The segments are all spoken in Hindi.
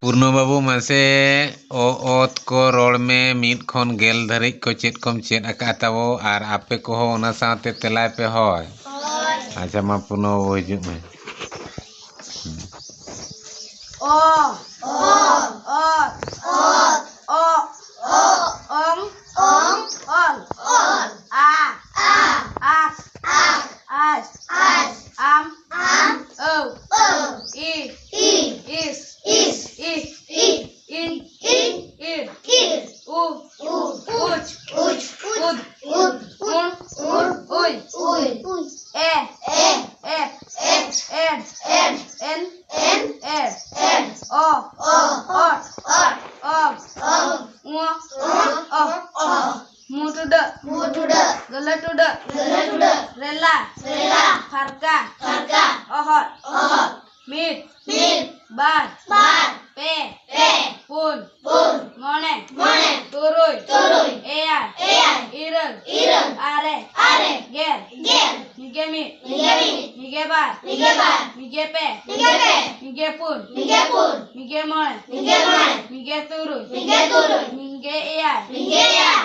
पूर्ण बाबू मासे ओत को रोड में मीट खन गेल धरिक को चेत कम चेत आका ताबो और आपे को हो ओना साथे तेलाय पे होय। अच्छा मा पूर्ण बाबू हिजुग में ओ ओम आ आम ओ ई इस इन उ उच उद उन उय ए एफ एन ओ ओट मुटुड गलटुड रेला फरका ओहट मीट बार पे पुन मोने तुरुय एया इरल आरे गेर निगे मीट निगे बार निगे पे निगे पुन निगे मोने निगे तुरुय निगे एया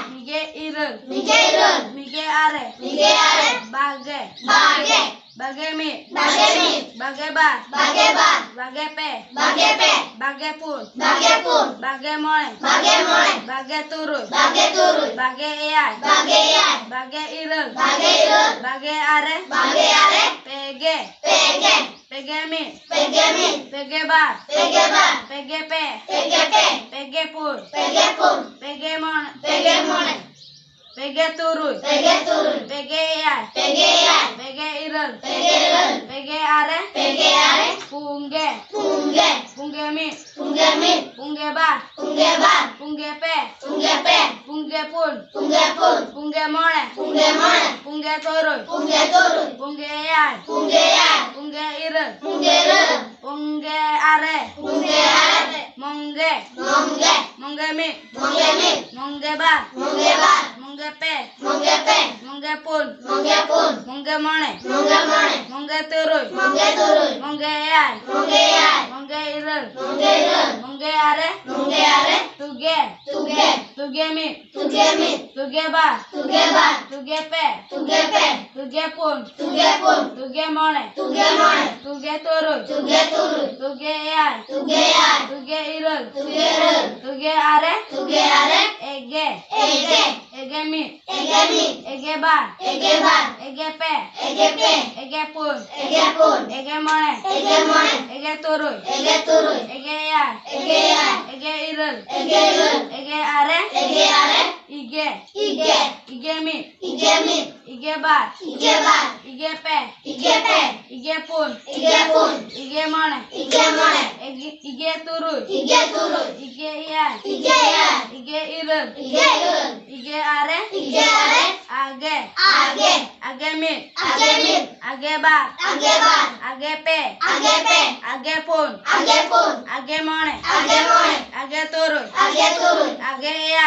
निगे इरल निगे आरे बागे मीट बागे बार बागे पे बागे पुन बागे मोने बागे तुरुय बागे एया बागे इरल बागे आरे पेगे मीट पेगे बार पेगे पे पेगे पुन पेगे मोने पेगे तुरुय पेगे एया पेगे इरल पेगे आरे पुंगे मीट पुंगे बार पुंगे पे पुंगे पुन पुंगे मोने पुंगे तुरुय पुंगे एया पुंगे इरल पुंगे आरे मोंगे मीट मोंगे बार मोंगे पे मोंगे पुन मोंगे मोने मोंगे तुरुय मोंगे एया मोंगे इरल मोंगे आरे तुगे मीट तुगे बार तुगे पे तुगे पुन तुगे मोने तुगे तुरुय तुगे एया तुगे इरल तुगे आरे एगे मीट एगे बार एगे पे एगे पुन एगे मोने एगे तुरुय एगे एया एगे इरल एगे आरे इगे मीट इगे बार इगे पे इगे पुन इगे मोने इगे तुरुय इगे एया इगे इरल इगे आरे आगे मीट आगे बार आगे पे आगे पुन आगे मोने आगे तुरुय आगे एया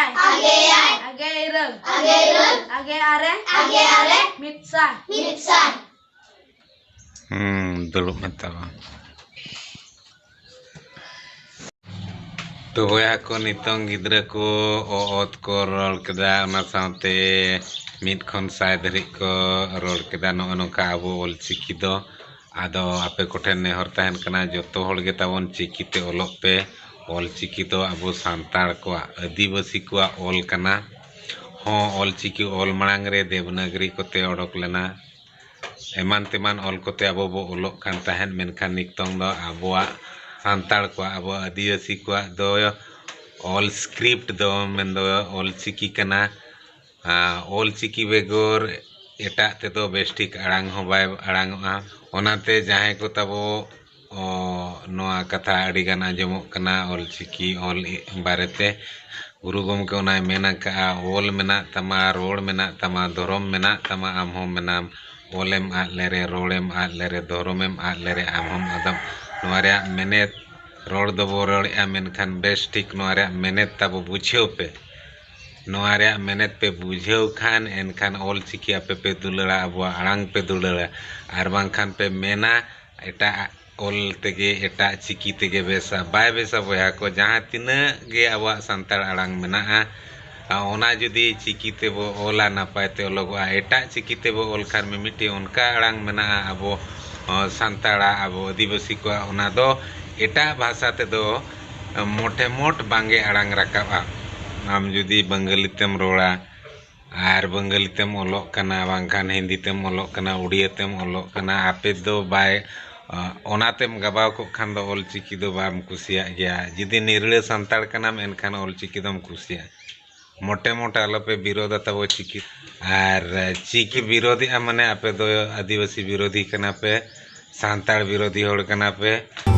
आगे इरल आगे आरे मिटसा दुलुक मेतावा तो होया को नितों गिद्रा को ओत को रोल केदा ओना साथे मीट खन साय धरिक को रोल केदा नो नोका आबो ऑलचिकी दो आदो आपे कोठेन नेहर तहन कना जतो होड़ गे ताबोन चिकीते ओलोग पे ऑलचिकी दो आबो सांताड़ को आदिवासी को ऑल कना हो ऑलचिकी ऑल मांग रे देवनागरी कोते ओडक लेना एमान तेमान ऑल कोते आबो बो ओलोग कान तहन मेनखान नितों दो आबोआ सांताड़ को आबो आदिवासी को दो ऑल स्क्रिप्ट दो मेन दो ऑलचिकी कना ऑलचिकी बेगोर एटा ते दो बेस्टिक आड़ांग हो बाय आड़ांगआ ओनाते जाहे को ताबो नोआ कथा अडिगान आंजमोग कना ऑलचिकी ऑल बारेते गुरु गमके ओनाय मेना का ऑल मेना तमा रोड मेना तमा धर्म मेना तमा आमहो मेनाम ऑलेम आद लेरे रोडेम आद लेरे धर्मेम आद लेरे आमहोम आदम नोआ रे मेनेत रोड दबो रोड़ेआ मेनखान बेस ठीक नोआ रे मेनेत ताबो बुझेव पे नोआ रे मेनेत पे बुझेव खान एनखान ऑलचिकी आपे पे दुलड़ा अब आड़ांग पे दुलड़ा और बांखान पे मेना एटा ᱚᱞ ᱛᱮᱜᱮ ᱮᱴᱟᱜ ᱪᱤᱠᱤ ᱛᱮᱜᱮ ᱵᱮᱥᱟ ᱵᱟᱭ ᱵᱮᱥᱟ ᱵᱚᱭᱦᱟ ᱠᱚ ᱡᱟᱦᱟᱸ ᱛᱤᱱᱟᱹᱜ ᱜᱮ ᱟᱵᱚᱣᱟᱜ ᱥᱟᱱᱛᱟᱲ ᱟᱲᱟᱝ ᱢᱮᱱᱟᱜᱼᱟ ᱚᱱᱟ ᱡᱩᱫᱤ ᱪᱤᱠᱤ ᱛᱮᱵᱚ ᱚᱞᱟ ᱱᱟᱯᱟᱭ ᱛᱮ ᱚᱞᱚᱜᱚᱜᱼᱟ ᱮᱴᱟᱜ ᱪᱤᱠᱤ ᱛᱮᱵᱚ ᱚᱞ ᱠᱷᱟᱱ ᱢᱤᱢᱤᱫᱴᱤᱡ ᱚᱱᱠᱟ ᱟᱲᱟᱝ ᱢᱮᱱᱟᱜᱼᱟ ᱟᱵᱚ ᱥᱟᱱᱛᱟᱲᱟᱜ ᱟᱵᱚ ᱟᱹᱫᱤᱵᱟᱹᱥᱤ ᱠᱚᱣᱟᱜ ᱚᱱᱟ ᱫᱚ ᱮᱴᱟᱜ ᱵᱷᱟषᱟ ᱛᱮᱫᱚ मोटे मोट बांगे आड़ांग रकाबा आम जुदी बंगाली तेम रोड़ा आर बंगाली तेम ओलोक कना बांखान हिंदी तेम ओलोक कना उड़िया तेम ओलोक कना आपे दो बाय ओना तेम गबाव को खान दो ओल चिकी दो बाम कुसिया गया जुदी निरले संताड़ कना एनखान ओल चिकी दम कुसिया मोटे मोटे आलोपे विरोध तब चिकी आर चिकी विरोधी माने आपे दो आदिवासी विरोधी कना पे सांताड़ विरोधी होड़ कना पे।